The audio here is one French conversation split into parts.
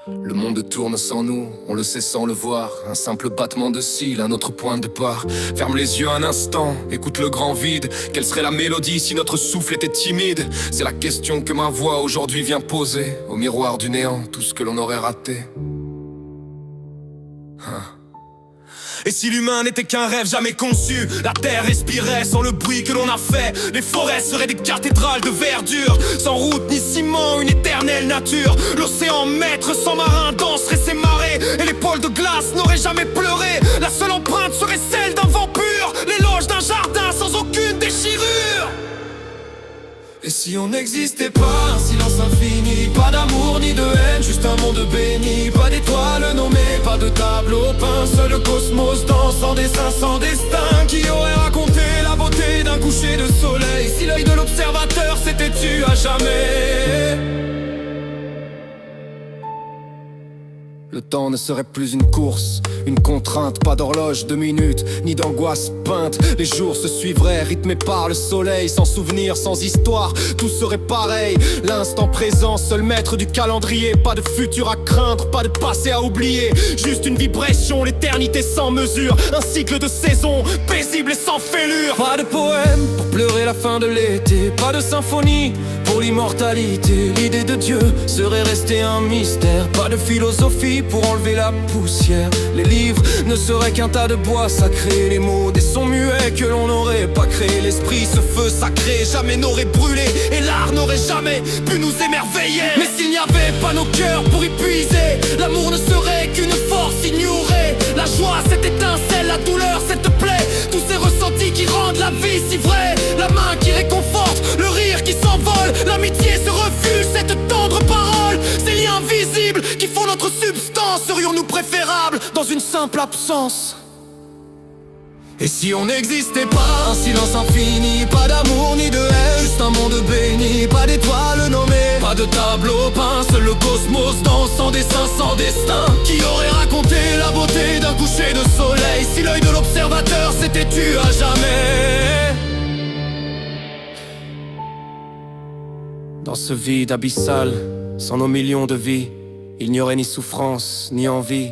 Le monde tourne sans nous, on le sait sans le voir. Un simple battement de cils, un autre point de départ. Ferme les yeux un instant, écoute le grand vide. Quelle serait la mélodie si notre souffle était timide? C'est la question que ma voix aujourd'hui vient poser. Au miroir du néant, tout ce que l'on aurait raté. Et si l'humain n'était qu'un rêve jamais conçu, la terre respirait sans le bruit que l'on a fait. Les forêts seraient des cathédrales de verdure, sans route ni ciment, une éternelle nature. L'océan maître sans marin danserait ses marées, et les pôles de glace n'auraient jamais pleuré. La seule empreinte serait celle d'un vent pur, l'éloge d'un jardin sans aucune déchirure. Et si on n'existait pas, un silence infini, pas d'amour ni de haine, juste un monde béni. Pas d'étoiles nommées, pas de tableau peint, seul le cosmos danse sans dessin, sans destin. Qui aurait raconté la beauté d'un coucher de soleil si l'œil de l'observateur s'était tu à jamais? Le temps ne serait plus une course, une contrainte, pas d'horloge de minutes, ni d'angoisse peinte. Les jours se suivraient, rythmés par le soleil, sans souvenir, sans histoire, tout serait pareil. L'instant présent, seul maître du calendrier. Pas de futur à craindre, pas de passé à oublier. Juste une vibration, l'éternité sans mesure. Un cycle de saisons, paisible et sans fêlure. Pas de poème pour pleurer la fin de l'été, pas de symphonie pour l'immortalité. L'idée de Dieu serait restée un mystère. Pas de philosophie pour enlever la poussière. Les livres ne seraient qu'un tas de bois sacré. Les mots des sons muets que l'on n'aurait pas créé. L'esprit, ce feu sacré, jamais n'aurait brûlé. Et l'art n'aurait jamais pu nous émerveiller. Mais s'il n'y avait pas nos cœurs pour y puiser, l'amour ne serait qu'une force ignorée. La joie, cette étincelle, la douleur, cette plaie, tous ces ressentis qui rendent la vie si vraie. La main qui réconforte, le rire qui s'envole, l'amitié se refuse, cette tendre parole. Ces liens visibles qui font notre substance, serions-nous préférables dans une simple absence? Et si on n'existait pas, un silence infini, pas d'amour ni de haine, juste un monde béni, pas d'étoiles nommées, pas de tableau peint, seul le cosmos danse sans dessin, sans destin. Qui aurait raconté la beauté d'un coucher de soleil si l'œil de l'observateur s'était tu à jamais? Dans ce vide abyssal, sans nos millions de vies, il n'y aurait ni souffrance, ni envie.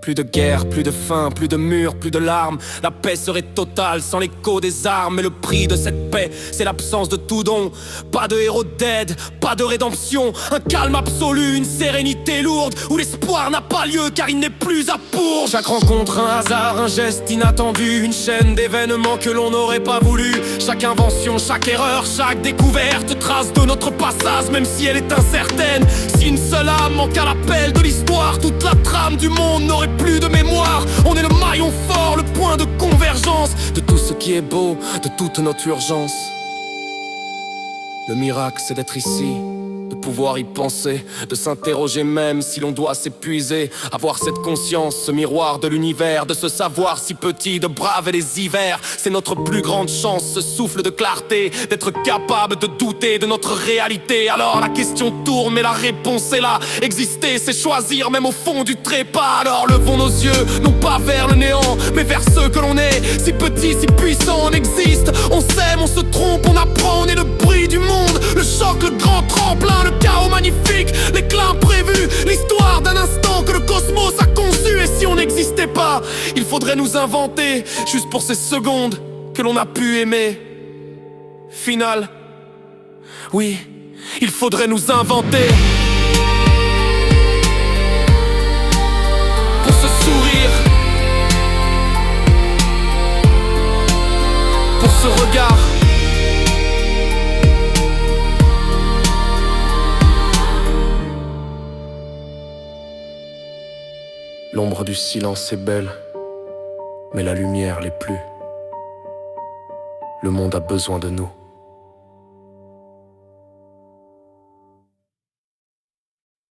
Plus de guerre, plus de faim, plus de murs, plus de larmes. La paix serait totale sans l'écho des armes. Et le prix de cette paix, c'est l'absence de tout don. Pas de héros d'aide, pas de rédemption. Un calme absolu, une sérénité lourde, où l'espoir n'a pas lieu car il n'est plus à pour. Chaque rencontre, un hasard, un geste inattendu, une chaîne d'événements que l'on n'aurait pas voulu. Chaque invention, chaque erreur, chaque découverte, trace de notre passage, même si elle est incertaine. Si une seule âme manque à l'appel de l'histoire, toute la trame du monde n'aurait plus de mémoire. On est le maillon fort, le point de convergence de tout ce qui est beau, de toute notre urgence. Le miracle, c'est d'être ici, de pouvoir y penser, de s'interroger même si l'on doit s'épuiser. Avoir cette conscience, ce miroir de l'univers, de se savoir si petit, de braver les hivers. C'est notre plus grande chance, ce souffle de clarté, d'être capable de douter de notre réalité. Alors la question tourne mais la réponse est là. Exister, c'est choisir même au fond du trépas. Alors levons nos yeux, non pas vers le néant, mais vers ce que l'on est. Si petit, si puissant, on existe. On s'aime, on se trompe, on apprend, on est le bruit du monde. Le choc, le grand tremplin, le chaos magnifique, l'éclat imprévu, l'histoire d'un instant que le cosmos a conçu. Et si on n'existait pas, il faudrait nous inventer, juste pour ces secondes que l'on a pu aimer. Final, oui, il faudrait nous inventer. Pour ce sourire, pour ce regard. L'ombre du silence est belle, mais la lumière l'est plus. Le monde a besoin de nous.